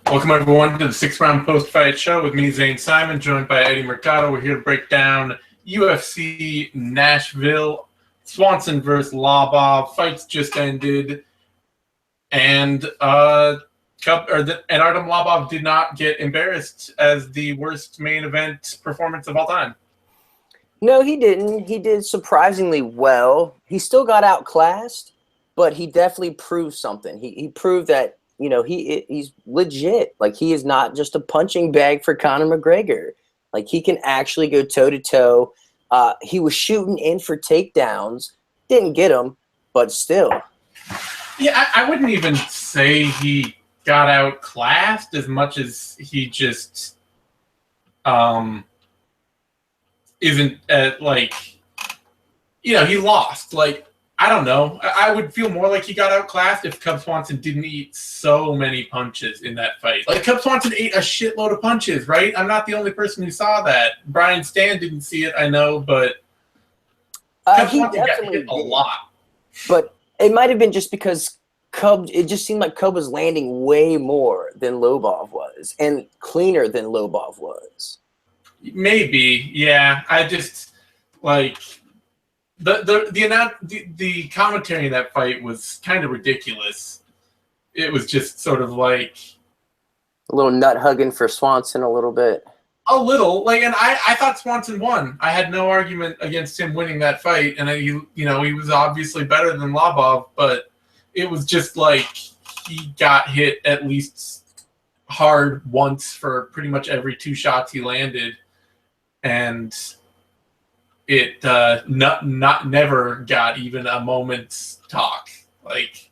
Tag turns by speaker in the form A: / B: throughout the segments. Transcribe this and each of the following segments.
A: Welcome, everyone, to the 6th-round post-fight show with me, Zane Simon, joined by Eddie Mercado. We're here to break down UFC Nashville, Swanson versus Lobov. Fights just ended, and Artem Lobov did not get embarrassed as the worst main event performance of all time.
B: No, he didn't. He did surprisingly well. He still got outclassed, but he definitely proved something. He proved that, you know, he's legit. Like, he is not just a punching bag for Conor McGregor. Like, he can actually go toe-to-toe. He was shooting in for takedowns. Didn't get them, but still.
A: Yeah, I wouldn't even say he got outclassed as much as he just isn't he lost. Like, I don't know. I would feel more like he got outclassed if Cub Swanson didn't eat so many punches in that fight. Like, Cub Swanson ate a shitload of punches, right? I'm not the only person who saw that. Brian Stan didn't see it, I know, but Cub Swanson got hit a lot.
B: But it might have been just because it just seemed like Cub was landing way more than Lobov was, and cleaner than Lobov was.
A: Maybe, yeah. I just, like... The commentary in that fight was kind of ridiculous. It was just sort of like
B: a little nut hugging for Swanson a little bit.
A: A little, like, and I thought Swanson won. I had no argument against him winning that fight, and he was obviously better than Lobov, but it was just like he got hit at least hard once for pretty much every 2 shots he landed, and it never got even a moment's talk. Like,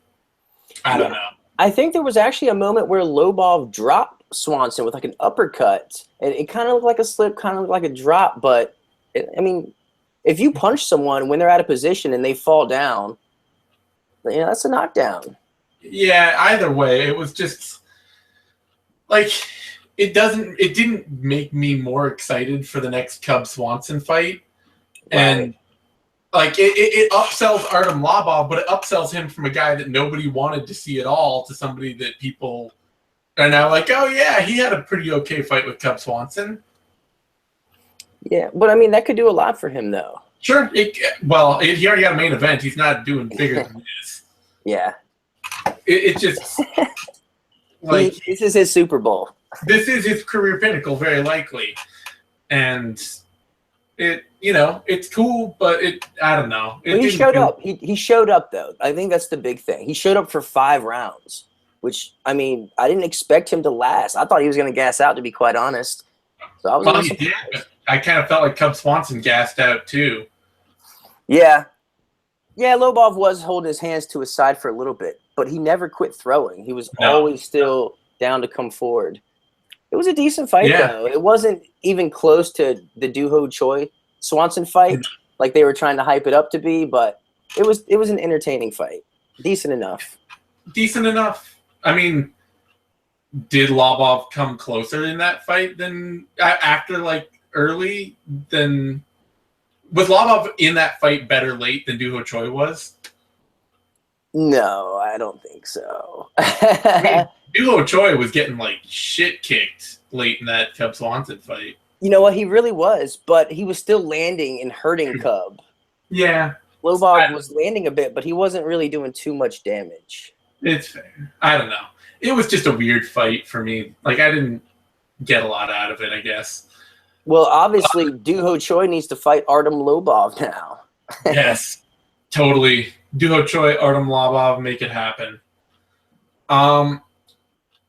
A: I don't know.
B: I think there was actually a moment where Lobov dropped Swanson with like an uppercut, and it kind of looked like a slip, kind of looked like a drop. But I mean, if you punch someone when they're out of position and they fall down, you know, that's a knockdown.
A: Yeah. Either way, it was just like it didn't make me more excited for the next Cub Swanson fight. Right. And like it upsells Artem Lobov, but it upsells him from a guy that nobody wanted to see at all to somebody that people are now like, oh yeah, he had a pretty okay fight with Cub Swanson.
B: Yeah, but I mean, that could do a lot for him, though.
A: Sure. He already got a main event. He's not doing bigger than this.
B: Yeah.
A: It just like
B: this is his Super Bowl.
A: This is his career pinnacle, very likely, and it's cool, but I don't know.
B: He showed up. He showed up, though. I think that's the big thing. He showed up for 5 rounds, which, I mean, I didn't expect him to last. I thought he was going to gas out, to be quite honest. So I was
A: he did. I kind of felt like Cub Swanson gassed out, too.
B: Yeah. Yeah, Lobov was holding his hands to his side for a little bit, but he never quit throwing. He was always still down to come forward. It was a decent fight, though. It wasn't even close to the Doo-Ho Choi Swanson fight, like they were trying to hype it up to be, but it was an entertaining fight. Decent enough.
A: Decent enough. I mean, did Lobov come closer in that fight than after, like, early? Then was Lobov in that fight better late than Doo-Ho Choi was?
B: No, I don't think so.
A: I mean, Doo-Ho Choi was getting, like, shit kicked late in that Cub Swanson fight.
B: You know what? He really was, but he was still landing and hurting Cub.
A: Yeah.
B: Lobov was landing a bit, but he wasn't really doing too much damage.
A: It's fair. I don't know. It was just a weird fight for me. Like, I didn't get a lot out of it, I guess.
B: Well, obviously, Doo-Ho Choi needs to fight Artem Lobov now.
A: Yes, totally. Doo-Ho Choi, Artem Lobov, make it happen.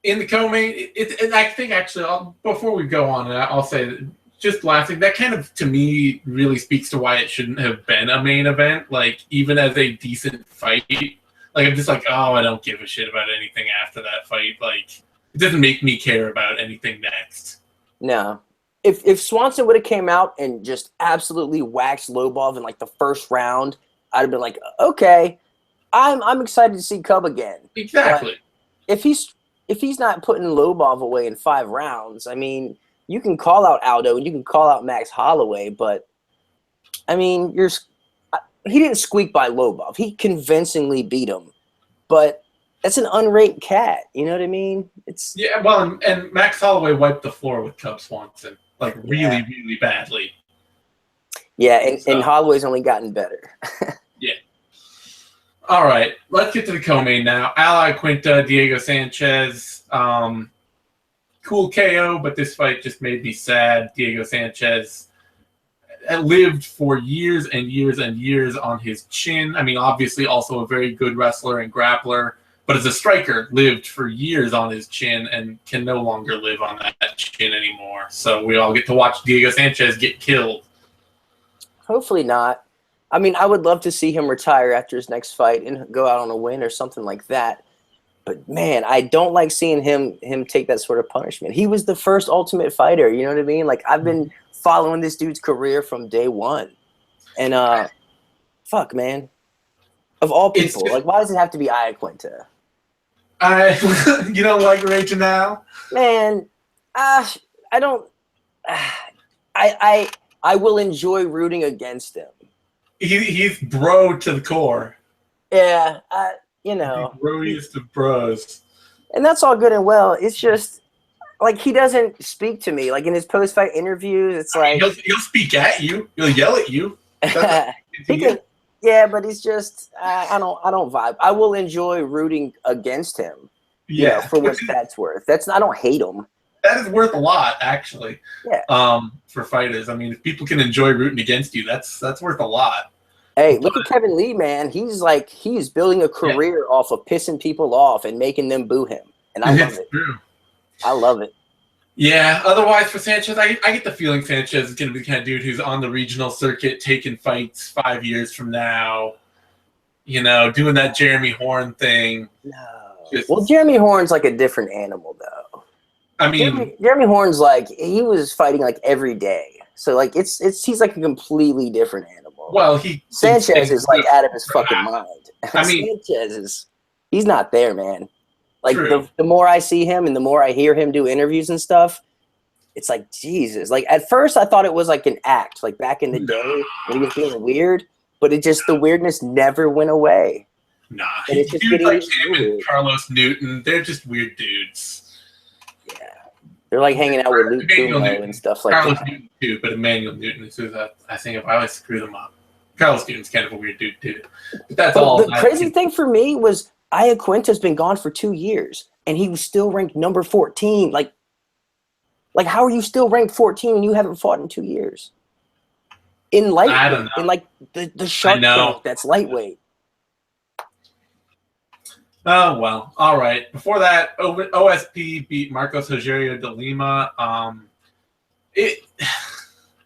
A: In the co-main, and I think actually, before we go on, I'll say that just last thing, that kind of, to me, really speaks to why it shouldn't have been a main event. Like, even as a decent fight, like, I'm just like, oh, I don't give a shit about anything after that fight. Like, it doesn't make me care about anything next.
B: No. If Swanson would have came out and just absolutely waxed Lobov in, like, the first round, I'd have been like, okay, I'm excited to see Cub again.
A: Exactly.
B: But if he's not putting Lobov away in 5 rounds, I mean, you can call out Aldo and you can call out Max Holloway, but I mean, he didn't squeak by Lobov. He convincingly beat him, but That's an unranked cat. You know what I mean? It's
A: Yeah, well, and Max Holloway wiped the floor with Cub Swanson, like really, really badly.
B: Yeah, and Holloway's only gotten better.
A: Yeah. All right, let's get to the co-main now. Iaquinta, Diego Sanchez. Cool KO, but this fight just made me sad. Diego Sanchez lived for years and years and years on his chin. I mean, obviously also a very good wrestler and grappler, but as a striker, lived for years on his chin and can no longer live on that chin anymore. So we all get to watch Diego Sanchez get killed.
B: Hopefully not. I mean, I would love to see him retire after his next fight and go out on a win or something like that. But, man, I don't like seeing him take that sort of punishment. He was the first Ultimate Fighter, you know what I mean? Like, I've been following this dude's career from day one. And, fuck, man. Of all people, like, why does it have to be Iaquinta?
A: You don't like Rachel now?
B: Man, I don't I will enjoy rooting against him.
A: He's bro to the core.
B: Yeah, you know.
A: The broiest of bros.
B: And that's all good and well. It's just, like, he doesn't speak to me. Like, in his post-fight interviews, it's like...
A: He'll speak at you. He'll yell at you.
B: Yeah, but he's just... I don't vibe. I will enjoy rooting against him.
A: Yeah.
B: You know, for what that's worth. I don't hate him.
A: That is worth a lot, actually.
B: Yeah.
A: For fighters. I mean, if people can enjoy rooting against you, that's worth a lot.
B: Hey, look at Kevin Lee, man. He's building a career off of pissing people off and making them boo him. And I love it.
A: True.
B: I love it.
A: Yeah, otherwise for Sanchez, I get the feeling Sanchez is going to be the kind of dude who's on the regional circuit taking fights 5 years from now, you know, doing that Jeremy Horn thing.
B: No. Well, Jeremy Horn's like a different animal, though.
A: I mean,
B: Jeremy Horn's like, he was fighting like every day. So like he's like a completely different animal.
A: Well,
B: Sanchez is like out of his fucking mind.
A: I mean,
B: Sanchez he's not there, man. Like
A: true.
B: the more I see him and the more I hear him do interviews and stuff, it's like, Jesus. Like at first I thought it was like an act, like back in the day when he was being weird, but the weirdness never went away.
A: Nah,
B: and it's just
A: dudes
B: getting
A: like him
B: weird.
A: and Carlos Newton, they're just weird dudes.
B: Yeah. They're like hanging out with Luke Kumo and stuff like
A: Carlos
B: that.
A: Newton too, but Emmanuel Newton is who I think I always screw them up. Carlos Newton's kind of a weird dude too. But that's all.
B: The crazy thing for me was Iaquinta's been gone for 2 years and he was still ranked number 14. Like how are you still ranked 14 and you haven't fought in 2 years? In lightweight,
A: I don't know.
B: in like the shark tank that's lightweight.
A: Oh, well. All right. Before that, OSP beat Marcos Rogerio de Lima.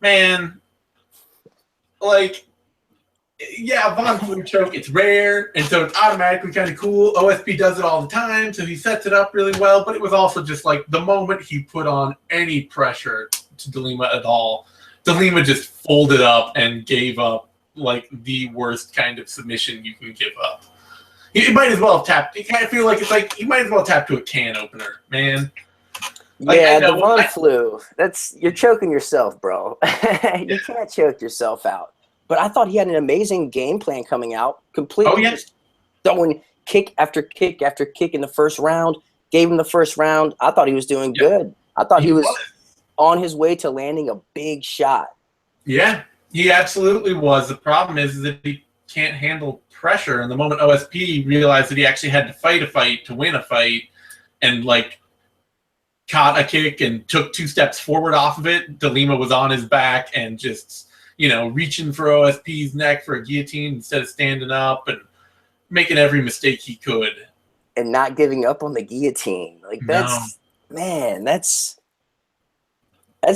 A: Man, like, yeah, Von Flue choke, it's rare, and so it's automatically kind of cool. OSP does it all the time, so he sets it up really well, but it was also just like the moment he put on any pressure to De Lima at all, De Lima just folded up and gave up like the worst kind of submission you can give up. He might as well have tapped. I kind of feel like it's like he might as well tap to a can opener, man. Like,
B: yeah, the Von Flue. You're choking yourself, bro. You can't choke yourself out. But I thought he had an amazing game plan coming out. Completely just throwing kick after kick after kick in the first round. Gave him the first round. I thought he was doing good. I thought he was on his way to landing a big shot. Yeah,
A: he absolutely was. The problem is that he can't handle pressure. And the moment OSP realized that he actually had to fight a fight to win a fight and, like, caught a kick and took 2 steps forward off of it, De Lima was on his back and just, you know, reaching for OSP's neck for a guillotine instead of standing up and making every mistake he could.
B: And not giving up on the guillotine. Like, that's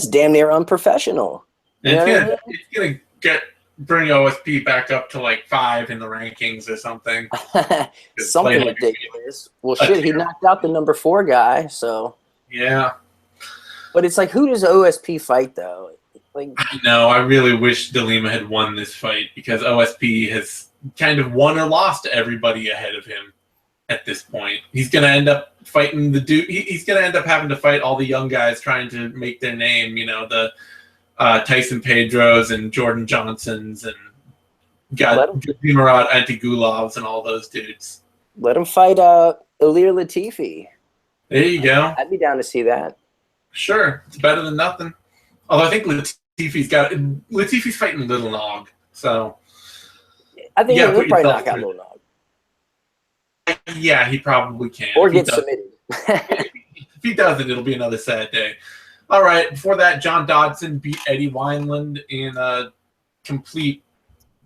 B: damn near unprofessional.
A: It's gonna bring OSP back up to like 5 in the rankings or something.
B: Something ridiculous. Well, shit, he knocked out the number 4 guy, so.
A: Yeah.
B: But it's like, who does OSP fight, though? Like,
A: I know. I really wish De Lima had won this fight because OSP has kind of won or lost to everybody ahead of him at this point. He's going to end up fighting the dude. He's going to end up having to fight all the young guys trying to make their name, you know, the Tyson Pedros and Jordan Johnsons and Murat Antigulovs and all those dudes.
B: Let him fight Ilir Latifi.
A: There you go.
B: I'd be down to see that.
A: Sure, it's better than nothing. Although I think Latifi's fighting Little Nog, so
B: I think he'll probably knock out Little Nog.
A: Yeah, he probably can.
B: Or get submitted.
A: If he doesn't, it'll be another sad day. All right, before that, John Dodson beat Eddie Weinland in a complete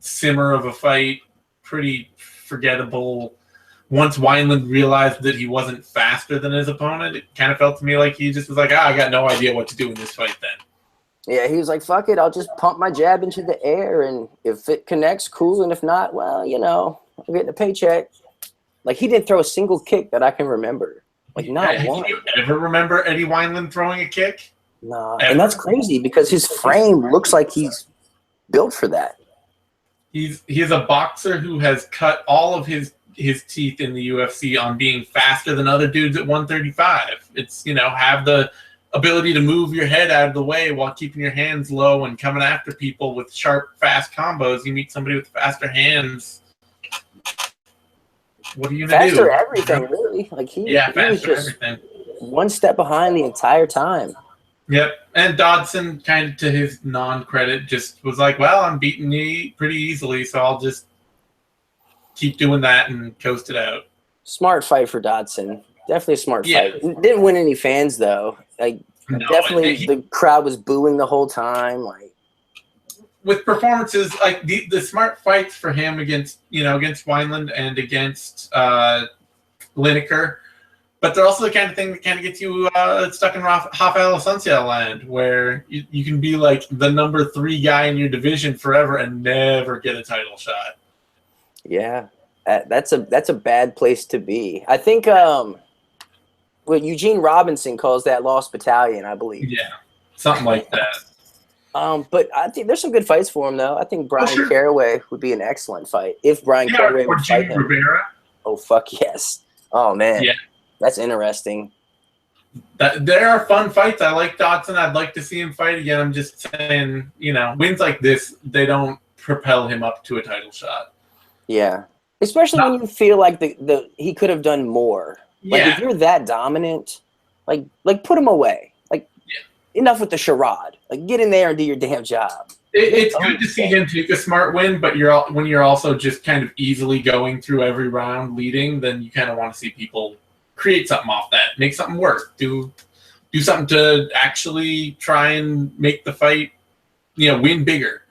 A: simmer of a fight. Pretty forgettable. Once Weinland realized that he wasn't faster than his opponent, it kind of felt to me like he just was like, I got no idea what to do in this fight then.
B: Yeah, he was like, fuck it, I'll just pump my jab into the air, and if it connects, cool, and if not, well, I'm getting a paycheck. Like, he didn't throw a single kick that I can remember. Like, not one.
A: Do you ever remember Eddie Weinland throwing a kick?
B: No, and that's crazy because his frame looks like he's built for that.
A: He's a boxer who has cut all of his teeth in the UFC on being faster than other dudes at 135. It's, have the ability to move your head out of the way while keeping your hands low and coming after people with sharp, fast combos. You meet somebody with faster hands. What are you going to do?
B: Faster everything, really. Like he was just everything. One step behind the entire time.
A: Yep. And Dodson, kind of to his non-credit, just was like, well, I'm beating you pretty easily, so I'll just keep doing that and coast it out.
B: Smart fight for Dodson. Definitely a smart fight. Didn't win any fans, though. Like, definitely the crowd was booing the whole time. Like,
A: with performances, like the smart fights for him against Weinland and against Lineker, but they're also the kind of thing that kind of gets you stuck in Rafael Asuncion land, where you can be like the number 3 guy in your division forever and never get a title shot.
B: Yeah, that's a bad place to be. I think what Eugene Robinson calls that Lost Battalion, I believe.
A: Yeah, something like that.
B: But I think there's some good fights for him, though. I think Brian Caraway would be an excellent fight if Brian Caraway would fight him.
A: Rivera.
B: Oh, fuck yes. Oh, man.
A: Yeah.
B: That's interesting.
A: There are fun fights. I like Dodson. I'd like to see him fight again. I'm just saying, wins like this, they don't propel him up to a title shot.
B: Yeah. Especially when you feel like he could have done more. Like, if you're that dominant, like put him away. Enough with the charade. Like, get in there and do your damn job.
A: It's good to see him take a smart win, but when you're also just kind of easily going through every round leading, then you kind of want to see people create something off that, make something work, do something to actually try and make the fight, win bigger.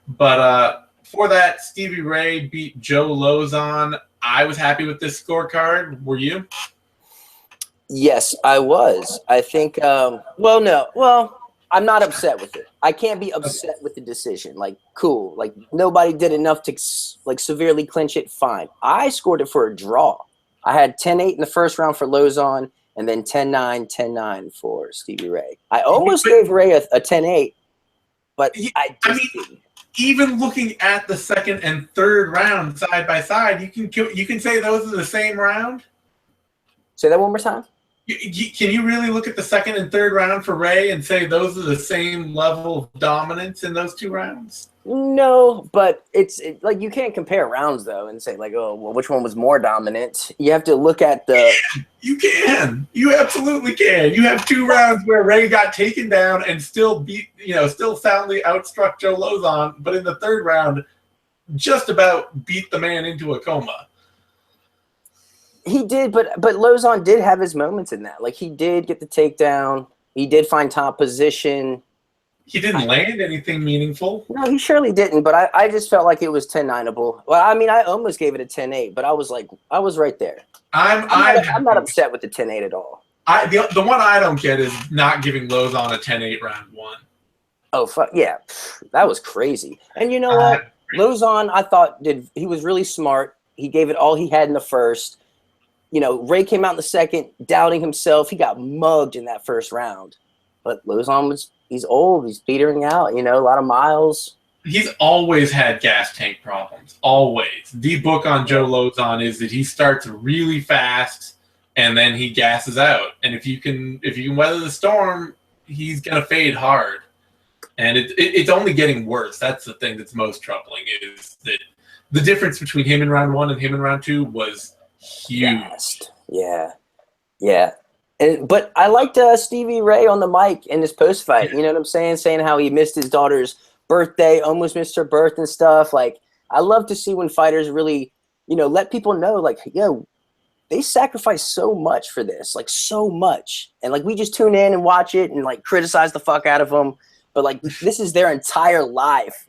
A: But for that, Stevie Ray beat Joe Lauzon. I was happy with this scorecard. Were you?
B: Yes, I was. I think, I'm not upset with it. I can't be upset with the decision. Like, cool. Like, nobody did enough to, severely clinch it. Fine. I scored it for a draw. I had 10-8 in the first round for Lauzon and then 10-9, 10-9 for Stevie Ray. I almost gave Ray a 10-8, but I didn't.
A: Even looking at the second and third round side by side, you can say those are the same round?
B: Say that one more time.
A: Can you really look at the second and third round for Ray and say those are the same level of dominance in those 2 rounds?
B: No, but it's like you can't compare rounds, though, and say, like, oh, well, which one was more dominant? You have to look at the...
A: You can. You absolutely can. You have 2 rounds where Ray got taken down and still still soundly outstruck Joe Lauzon, but in the third round, just about beat the man into a coma.
B: He did, but Lauzon did have his moments in that. Like, he did get the takedown. He did find top position.
A: He didn't land anything meaningful.
B: No, he surely didn't, but I just felt like it was 10-9able. Well, I mean, I almost gave it a 10-8, but I was right there. I'm not upset with the 10-8 at all.
A: The one I don't get is not giving Lauzon a 10-8 round 1.
B: Oh, fuck, yeah. That was crazy. And you know what? Lauzon, I thought, he was really smart. He gave it all he had in the first. Ray came out in the second, doubting himself. He got mugged in that first round. But Lauzon he's old. He's petering out, a lot of miles.
A: He's always had gas tank problems. Always. The book on Joe Lauzon is that he starts really fast and then he gasses out. And if you can weather the storm, he's going to fade hard. And it's only getting worse. That's the thing that's most troubling, is that the difference between him in round 1 and him in round 2 was huge.
B: Yeah. Yeah. But I liked Stevie Ray on the mic in this post fight. You know what I'm saying? Saying how he missed his daughter's birthday, almost missed her birth and stuff. Like, I love to see when fighters really, let people know, like, yo, they sacrifice so much for this, like so much. And like, we just tune in and watch it and like criticize the fuck out of them. But like, this is their entire life,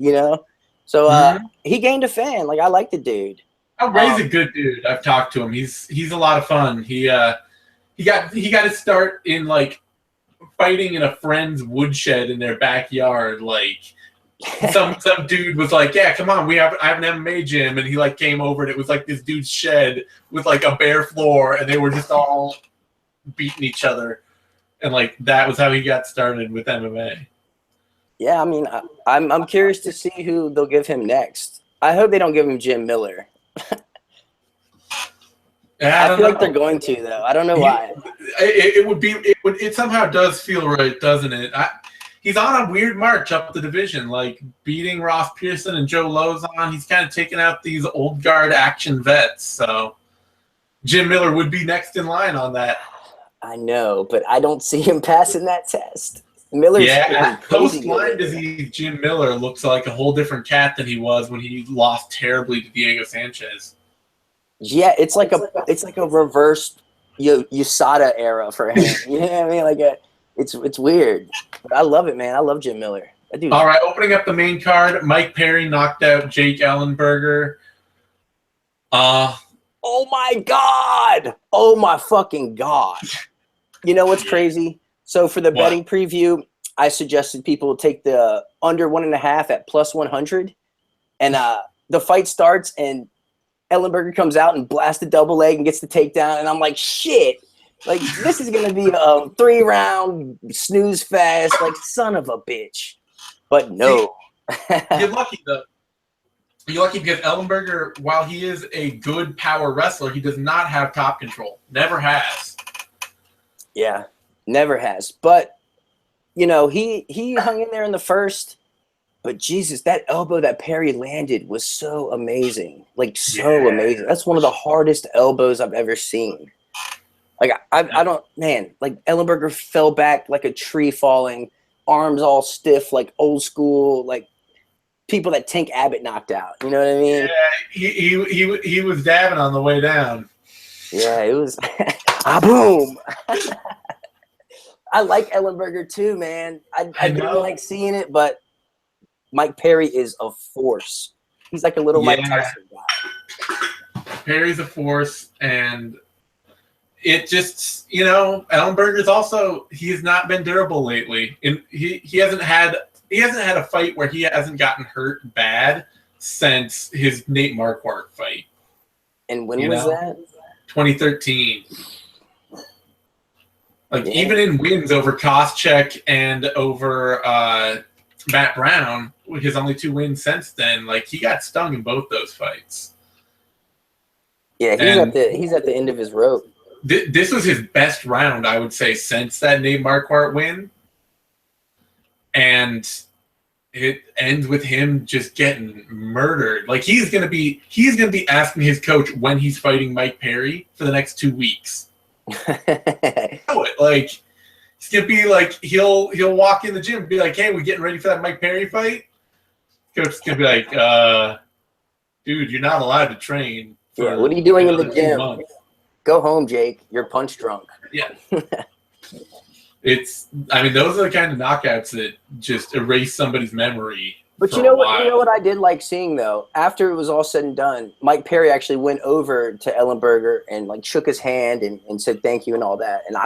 B: So he gained a fan. Like, I like the dude.
A: Oh, Ray's a good dude. I've talked to him. He's a lot of fun. He got his start in like fighting in a friend's woodshed in their backyard. Like some dude was like, "Yeah, come on, I have an MMA gym," and he like came over and it was like this dude's shed with like a bare floor, and they were just all beating each other, and like that was how he got started with MMA.
B: Yeah, I mean, I'm curious to see who they'll give him next. I hope they don't give him Jim Miller. I feel like they're going to, though. I don't know why.
A: It somehow does feel right, doesn't it? He's on a weird march up the division, like beating Ross Pearson and Joe Lauzon. He's kind of taking out these old guard action vets. So Jim Miller would be next in line on that.
B: I know, but I don't see him passing that test. Miller's
A: post-Lyme disease, Jim Miller looks like a whole different cat than he was when he lost terribly to Diego Sanchez.
B: Yeah, it's like a reverse USADA era for him. You know what I mean? Like it's weird. But I love it, man. I love Jim Miller.
A: All right, opening up the main card, Mike Perry knocked out Jake Ellenberger.
B: Oh my God! Oh my fucking God! You know what's crazy? So for the betting preview, I suggested people take the under 1.5 at +100, and the fight starts and Ellenberger comes out and blasts the double leg and gets the takedown, and I'm like, shit, like this is gonna be a 3-round snooze fest, like son of a bitch. But no.
A: You're lucky though. You're lucky because Ellenberger, while he is a good power wrestler, he does not have top control. Never has.
B: Yeah, never has. But he hung in there in the first. But Jesus, that elbow that Perry landed was so amazing. Like, so amazing. That's one of the hardest elbows I've ever seen. Like, I don't, man, like, Ellenberger fell back like a tree falling, arms all stiff, like old school, like people that Tank Abbott knocked out. You know what I mean?
A: Yeah, he was dabbing on the way down.
B: Yeah, it was. Boom. I like Ellenberger too, man. I don't like seeing it, but Mike Perry is a force. He's like a little Mike Tyson guy.
A: Perry's a force, and it just, Ellenberger's also, he has not been durable lately. And he hasn't had a fight where he hasn't gotten hurt bad since his Nate Marquardt fight.
B: And when was that?
A: 2013. Like, even in wins over Koscheck and over Matt Brown, his only 2 wins since then, like, he got stung in both those fights.
B: Yeah, he's at the end of his rope.
A: This was his best round, I would say, since that Nate Marquardt win. And it ends with him just getting murdered. Like, he's gonna be asking his coach when he's fighting Mike Perry for the next 2 weeks. Like, it's gonna be like he'll walk in the gym and be like, "Hey, we're getting ready for that Mike Perry fight." Coach is gonna be like, "Dude, you're not allowed to train."
B: What are you doing in the gym? Go home, Jake. You're punch drunk.
A: Yeah. Those are the kind of knockouts that just erase somebody's memory.
B: But you know what I did like seeing though? After it was all said and done, Mike Perry actually went over to Ellenberger and like shook his hand and said thank you and all that. And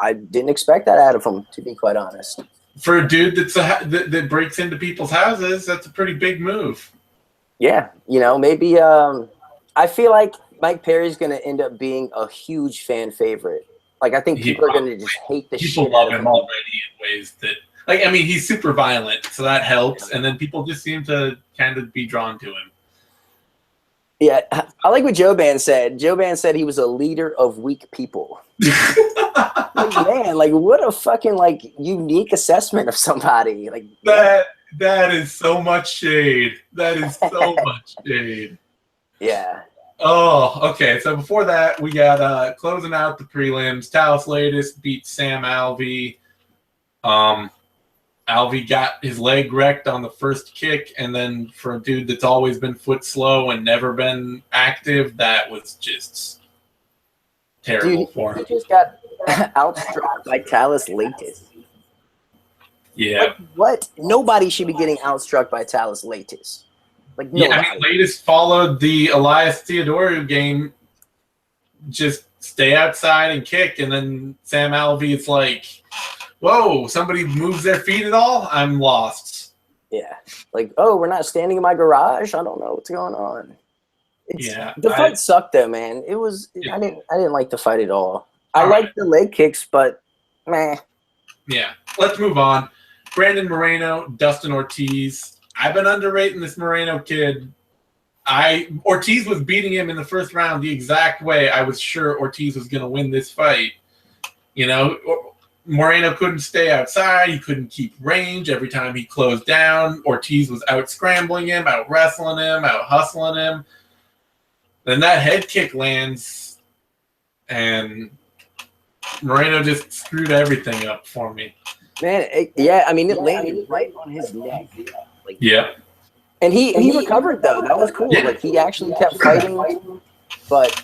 B: I didn't expect that out of him, to be quite honest.
A: For a dude that breaks into people's houses, that's a pretty big move.
B: Yeah, maybe I feel like Mike Perry's going to end up being a huge fan favorite. Like, I think people are going to just hate the shit out of him.
A: People love him already in ways that, like, I mean, he's super violent, so that helps. And then people just seem to kind of be drawn to him.
B: Yeah, I like what Joe Ban said. Joe Ban said he was a leader of weak people. Like, man, like, what a fucking, like, unique assessment of somebody. Like,
A: that is so much shade. That is so much shade.
B: Yeah.
A: Oh, okay. So before that, we got closing out the prelims. Lattis beat Sam Alvey. Alvey got his leg wrecked on the first kick, and then for a dude that's always been foot slow and never been active, that was just terrible for him.
B: He just got outstruck by Lattis.
A: Yeah.
B: Like, what? Nobody should be getting outstruck by Lattis. Like, nobody.
A: Yeah, I mean, Lattis followed the Elias Theodorou game. Just stay outside and kick, and then Sam Alvey, it's like, whoa, somebody moves their feet at all? I'm lost.
B: Yeah. Like, oh, we're not standing in my garage? I don't know what's going on. The fight sucked though, man. It was I didn't like the fight at all. I liked the leg kicks, but meh.
A: Yeah. Let's move on. Brandon Moreno, Dustin Ortiz. I've been underrating this Moreno kid. Ortiz was beating him in the first round the exact way I was sure Ortiz was going to win this fight. You know, Moreno couldn't stay outside. He couldn't keep range. Every time he closed down, Ortiz was out scrambling him, out wrestling him, out hustling him. Then that head kick lands, and Moreno just screwed everything up for me.
B: Man, it landed right on his neck. Like,
A: yeah.
B: And he recovered, though. That was cool. Yeah. Like, he actually kept fighting. But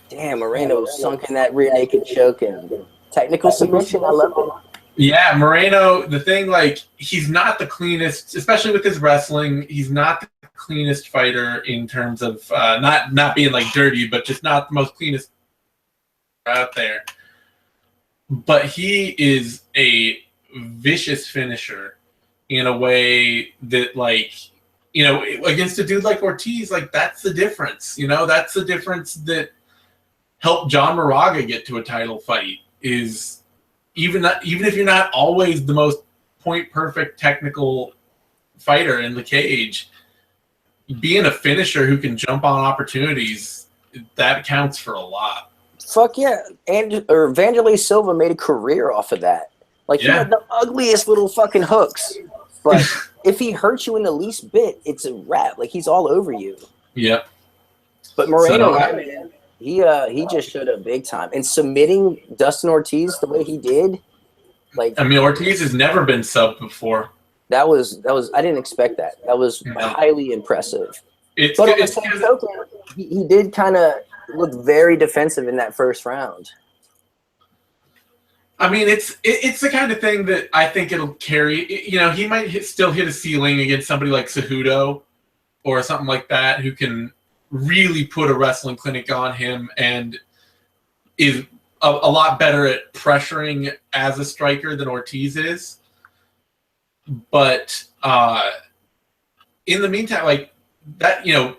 B: damn, Moreno sunk in that rear naked choke and technical submission. I love it.
A: Yeah, Moreno, the thing, like, he's not the cleanest, especially with his wrestling. He's not the cleanest fighter in terms of not being, like, dirty, but just not the most cleanest out there. But he is a vicious finisher in a way that, like, you know, against a dude like Ortiz, like, that's the difference. You know, that's the difference that helped John Moraga get to a title fight, is even if you're not always the most point-perfect technical fighter in the cage, being a finisher who can jump on opportunities, that counts for a lot.
B: Fuck yeah. Vanderlei Silva made a career off of that. Like, he had the ugliest little fucking hooks. But if he hurts you in the least bit, it's a wrap. Like, he's all over you.
A: Yep.
B: But Moreno, man, he just showed up big time. And submitting Dustin Ortiz the way he did, like, I
A: mean, Ortiz has never been subbed before.
B: That was I didn't expect that. That was highly impressive. But on the same token, he did kind of look very defensive in that first round.
A: I mean, it's the kind of thing that I think it'll carry. You know, he might still hit a ceiling against somebody like Cejudo or something like that, who can really put a wrestling clinic on him and is a lot better at pressuring as a striker than Ortiz is. But in the meantime, like that, you know,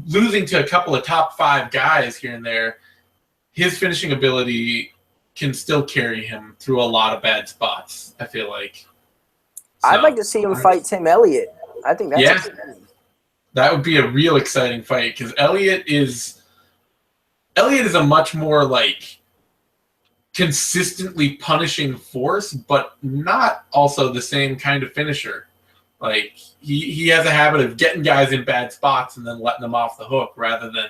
A: losing to a couple of top 5 guys here and there, his finishing ability can still carry him through a lot of bad spots, I feel like. So,
B: I'd like to see him fight Tim Elliott. I think that's exciting.
A: That would be a real exciting fight, because Elliott is a much more, like, consistently punishing force, but not also the same kind of finisher. Like, he has a habit of getting guys in bad spots and then letting them off the hook rather than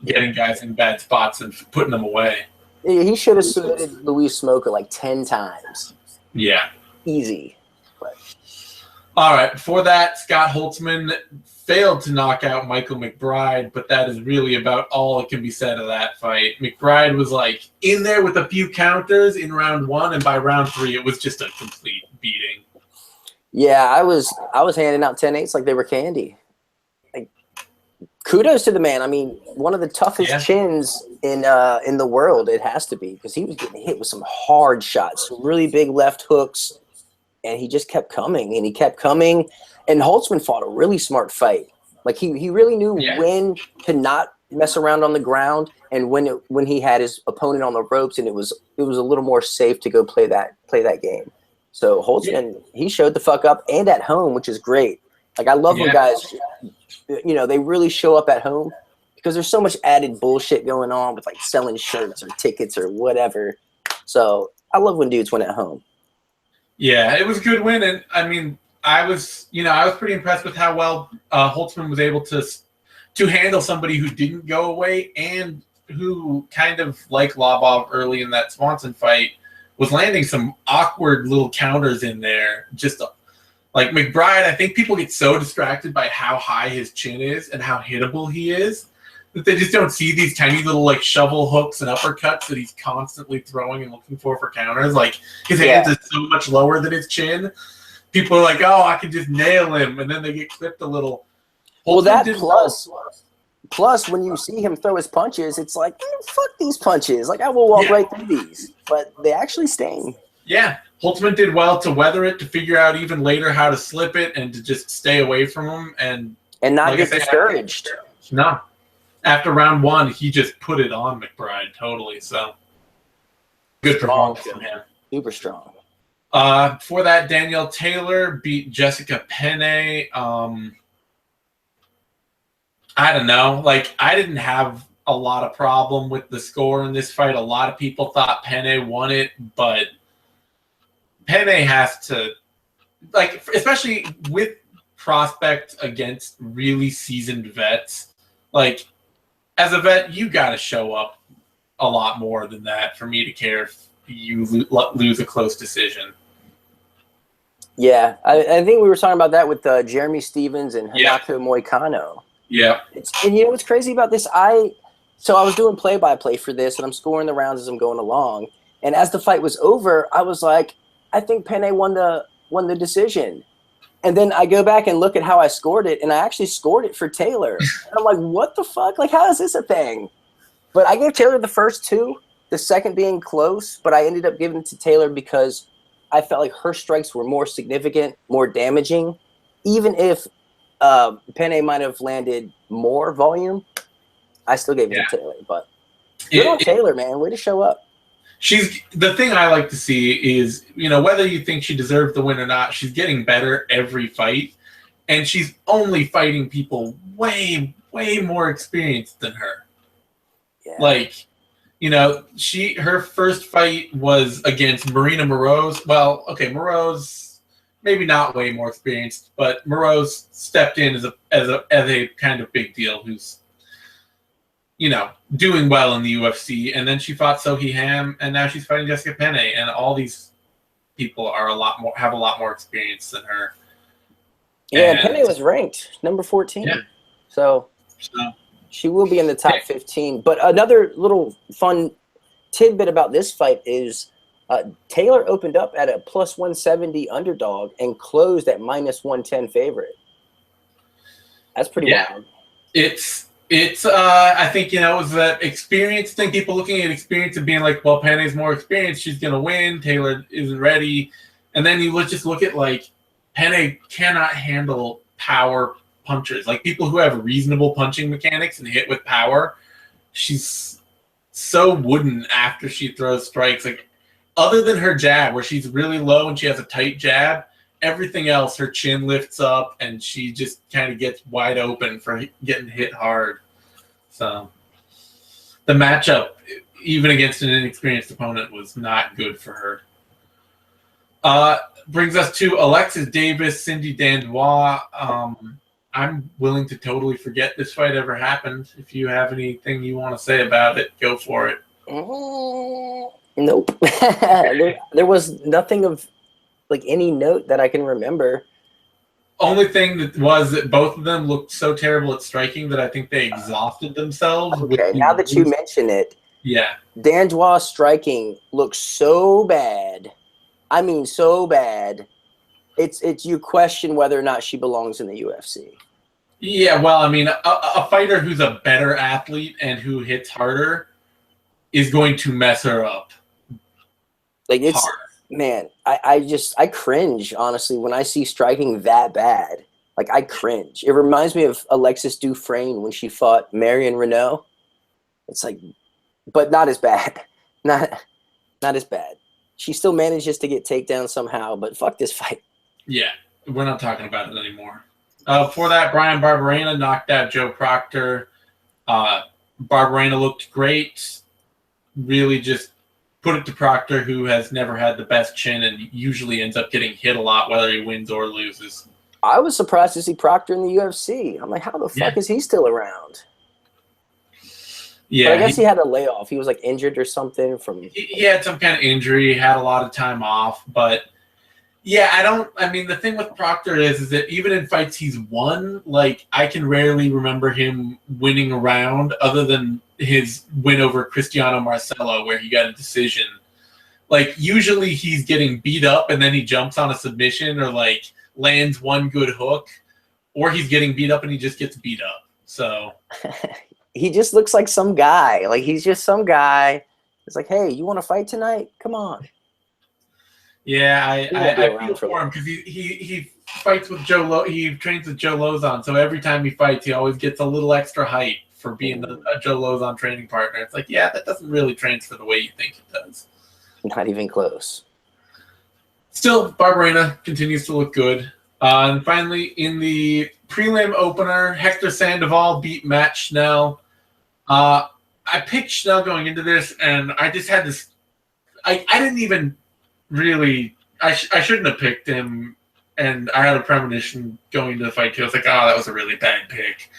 A: getting guys in bad spots and putting them away.
B: He should have submitted Luis Smoker like 10 times.
A: Yeah.
B: Easy. But.
A: All right. Before that, Scott Holtzman failed to knock out Michael McBride, but that is really about all that can be said of that fight. McBride was, like, in there with a few counters in round 1, and by round 3, it was just a complete beating.
B: Yeah, I was handing out 10-8s like they were candy. Like, kudos to the man. I mean, one of the toughest chins in the world, it has to be, because he was getting hit with some hard shots, some really big left hooks, and he just kept coming, and he kept coming. And Holtzman fought a really smart fight. Like, he really knew when to not mess around on the ground, and when he had his opponent on the ropes, and it was a little more safe to go play that game. So Holtzman, he showed the fuck up, and at home, which is great. Like, I love when guys, you know, they really show up at home, because there's so much added bullshit going on with, like, selling shirts or tickets or whatever. So I love when dudes win at home.
A: Yeah, it was a good win, and I mean, I was pretty impressed with how well Holtzman was able to to handle somebody who didn't go away and who kind of, like Lobov early in that Swanson fight, was landing some awkward little counters in there. Just like McBride, I think people get so distracted by how high his chin is and how hittable he is that they just don't see these tiny little like shovel hooks and uppercuts that he's constantly throwing and looking for counters. Like his hands are so much lower than his chin. People are like, oh, I can just nail him, and then they get clipped a little.
B: Well, that plus when you see him throw his punches, it's like, fuck these punches. Like I will walk right through these, but they actually sting.
A: Yeah, Holtzman did well to weather it, to figure out even later how to slip it and to just stay away from him and
B: not get discouraged.
A: No. After round 1, he just put it on McBride totally. So good performance from him.
B: Super strong.
A: For that, Danielle Taylor beat Jessica Penne. I don't know. Like, I didn't have a lot of problem with the score in this fight. A lot of people thought Penne won it, but Penne has to, like, especially with prospect against really seasoned vets, like, as a vet, you got to show up a lot more than that for me to care if you lose a close decision.
B: Yeah, I think we were talking about that with Jeremy Stevens and Hanato Moicano.
A: Yeah.
B: And you know what's crazy about this? So I was doing play-by-play for this, and I'm scoring the rounds as I'm going along. And as the fight was over, I was like, I think Penne won the decision. And then I go back and look at how I scored it, and I actually scored it for Taylor. And I'm like, what the fuck? Like, how is this a thing? But I gave Taylor the first 2, the second being close, but I ended up giving it to Taylor because I felt like her strikes were more significant, more damaging. Even if Penne might have landed more volume, I still gave it to Taylor. But good on Taylor, man. Way to show up.
A: The thing I like to see is, you know, whether you think she deserved the win or not, she's getting better every fight, and she's only fighting people way, way more experienced than her. Yeah. Like, you know, her first fight was against Marina Moroz. Well, okay, Moroz maybe not way more experienced, but Moroz stepped in as a kind of big deal who's, you know, doing well in the UFC, and then she fought Sohee Ham, and now she's fighting Jessica Penne, and all these people are have a lot more experience than her.
B: Yeah, and Penne was ranked number 14, so she will be in the top 15. But another little fun tidbit about this fight is Taylor opened up at a plus 170 underdog and closed at minus 110 favorite. That's pretty wild.
A: It's I think, you know, it was that experience thing, people looking at experience and being like, well, Penne's more experienced, she's going to win, Taylor isn't ready. And then you just look at, like, Penne cannot handle power punchers. Like, people who have reasonable punching mechanics and hit with power, she's so wooden after she throws strikes. Like, other than her jab, where she's really low and she has a tight jab, everything else, her chin lifts up and she just kind of gets wide open for getting hit hard. So the matchup, even against an inexperienced opponent, was not good for her. Brings us to Alexis Davis, Cindy Dandois. I'm willing to totally forget this fight ever happened. If you have anything you want to say about it, go for it.
B: Nope. there was nothing of like any note that I can remember.
A: Only thing that was that both of them looked so terrible at striking that I think they exhausted themselves.
B: Okay, now that you mention it, Dandois striking looks so bad. I mean, so bad. It's you question whether or not she belongs in the UFC.
A: Yeah, well, I mean, a fighter who's a better athlete and who hits harder is going to mess her up.
B: Like, it's hard. Man, I cringe, honestly, when I see striking that bad. Like, I cringe. It reminds me of Alexis Dufresne when she fought Marion Renault. It's like, but not as bad. Not as bad. She still manages to get takedowns somehow, but fuck this fight.
A: Yeah, we're not talking about it anymore. For that, Brian Barberena knocked out Joe Proctor. Barberena looked great. Really just put it to Proctor, who has never had the best chin and usually ends up getting hit a lot, whether he wins or loses.
B: I was surprised to see Proctor in the UFC. I'm like, how the fuck is he still around?
A: Yeah,
B: but I guess he had a layoff. He was like injured or something from.
A: He had some kind of injury. Had a lot of time off, but yeah, I mean, the thing with Proctor is that even in fights he's won, like I can rarely remember him winning a round, other than his win over Cristiano Marcelo, where he got a decision. Like usually he's getting beat up and then he jumps on a submission or like lands one good hook, or he's getting beat up and he just gets beat up. So.
B: He just looks like some guy. Like he's just some guy. It's like, hey, you want to fight tonight? Come on.
A: Yeah, I feel for him because he fights with he trains with Joe Lauzon. So every time he fights, he always gets a little extra hype for being a Joe Lauzon training partner. It's like, yeah, that doesn't really transfer the way you think it does.
B: Not even close.
A: Still, Barberena continues to look good. And finally, in the prelim opener, Hector Sandival beat Matt Schnell. I picked Schnell going into this, and I just had this. I didn't even really. I shouldn't have picked him, and I had a premonition going into the fight too. I was like, oh, that was a really bad pick.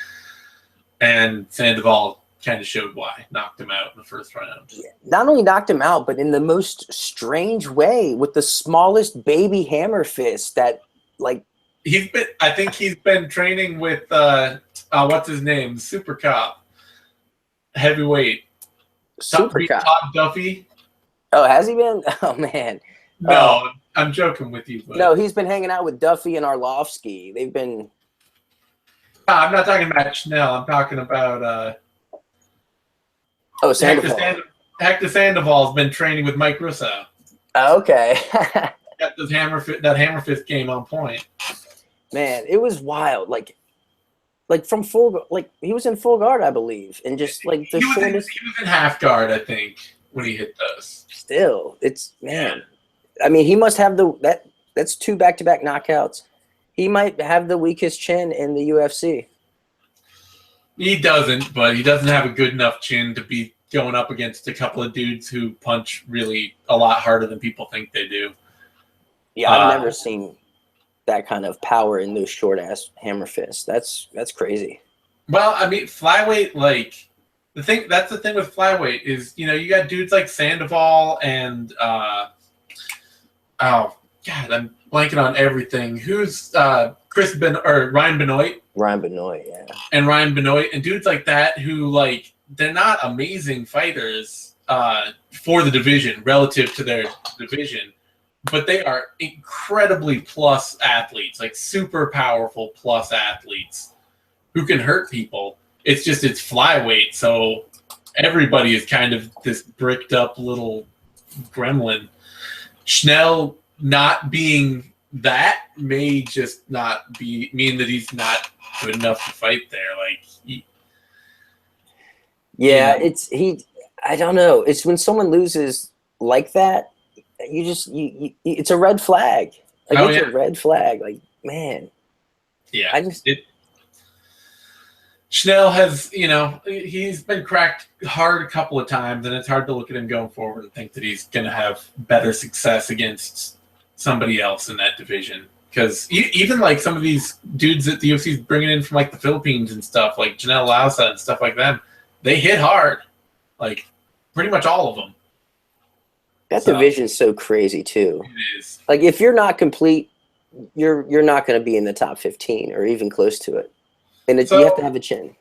A: And Sandival kind of showed why. Knocked him out in the first round.
B: Yeah. Not only knocked him out, but in the most strange way, with the smallest baby hammer fist that, like.
A: I think he's been training with what's his name? Super Cop. Heavyweight.
B: Super Cop.
A: Todd Duffy.
B: Oh, has he been? Oh man.
A: No, I'm joking with you. But.
B: No, he's been hanging out with Duffy and Arlovsky. They've been.
A: No, I'm not talking about Schnell. I'm talking about
B: Sandival.
A: Hector Sandival's been training with Mike Russo.
B: Oh, okay.
A: Got that hammer fist game on point.
B: Man, it was wild. Like from full, like he was in full guard, I believe, and just like the shortest.
A: He was in half guard, I think, when he hit those.
B: Still, it's man. I mean, he must have that's 2 back-to-back knockouts. He might have the weakest chin in the UFC.
A: He doesn't, but he doesn't have a good enough chin to be going up against a couple of dudes who punch really a lot harder than people think they do.
B: Yeah, I've never seen that kind of power in those short-ass hammer fists. That's crazy.
A: Well, I mean, flyweight, like that's the thing with flyweight is, you got dudes like Sandival and oh god, I'm blanking on everything. Who's Ryan Benoit?
B: Ryan Benoit, yeah.
A: And Ryan Benoit and dudes like that who like they're not amazing fighters for the division relative to their division. But they are incredibly plus athletes, like super powerful plus athletes who can hurt people. It's flyweight, so everybody is kind of this bricked up little gremlin. Schnell not being that may just not mean that he's not good enough to fight there. Like,
B: I don't know. It's when someone loses like that. It's a red flag. Like a red flag. Like, man.
A: Yeah. Schnell has, he's been cracked hard a couple of times, and it's hard to look at him going forward and think that he's going to have better success against somebody else in that division. Because even like some of these dudes that the UFC is bringing in from like the Philippines and stuff, like Janelle Lauzon and stuff like that, they hit hard. Like pretty much all of them.
B: That division's so crazy too.
A: It is.
B: Like if you're not complete, you're not going to be in the top 15 or even close to it. And you have to have a chin.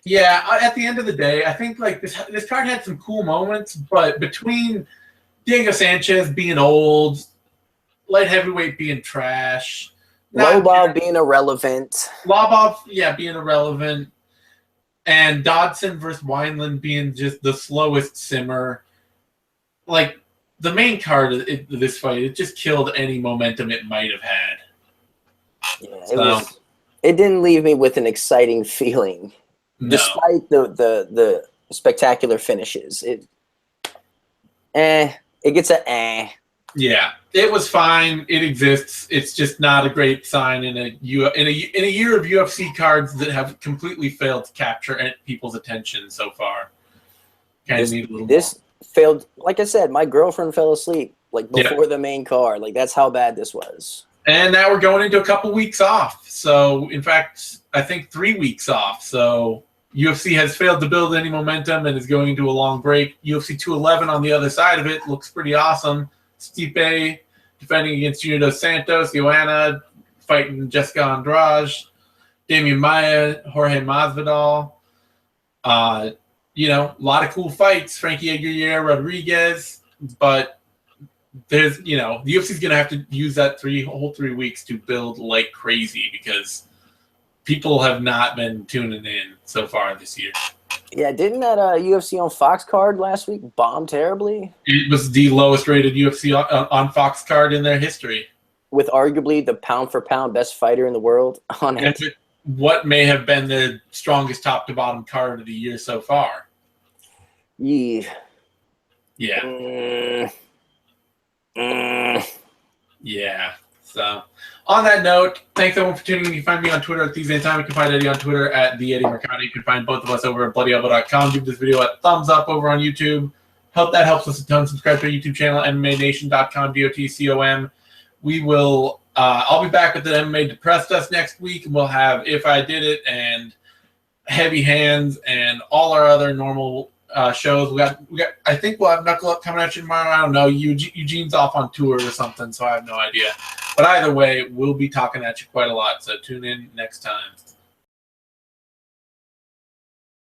A: Yeah, at the end of the day, I think like this card had some cool moments, but between Diego Sanchez being old, light heavyweight being trash,
B: Lobov being irrelevant.
A: Lobov, being irrelevant, and Dodson versus Weinland being just the slowest simmer. Like the main card of this fight, it just killed any momentum it might have had.
B: Yeah, it didn't leave me with an exciting feeling, despite the spectacular finishes. It gets a eh.
A: Yeah, it was fine. It exists. It's just not a great sign in a year of UFC cards that have completely failed to capture people's attention so far. Kind of need a little more.
B: Failed. Like I said, my girlfriend fell asleep like before the main card. Like that's how bad this was.
A: And now we're going into a couple weeks off. So, in fact, I think 3 weeks off. So, UFC has failed to build any momentum and is going into a long break. UFC 211 on the other side of it looks pretty awesome. Stipe defending against Junior Dos Santos, Joanna fighting Jessica Andrade, Damian Maia, Jorge Masvidal. You know, a lot of cool fights. Frankie Edgar, Rodriguez, but there's, you know, the UFC is going to have to use that whole 3 weeks to build like crazy because people have not been tuning in so far this year.
B: Yeah, didn't that UFC on Fox card last week bomb terribly?
A: It was the lowest rated UFC on Fox card in their history.
B: With arguably the pound-for-pound best fighter in the world on it.
A: And what may have been the strongest top-to-bottom card of the year so far.
B: Yeah.
A: Yeah. So, on that note, thanks everyone for tuning in. You can find me on Twitter at These Anytime. You can find Eddie on Twitter at the Eddie Mercado. You can find both of us over at BloodyElbow.com. Give this video a thumbs up over on YouTube. That helps us a ton. Subscribe to our YouTube channel, MMANation.com, DOTCOM. We will. I'll be back with the MMA Depressed Us next week, and we'll have If I Did It and Heavy Hands and all our other normal shows. We got. I think we'll have Knuckle Up coming at you tomorrow. I don't know. Eugene's off on tour or something, so I have no idea. But either way, we'll be talking at you quite a lot. So tune in next time.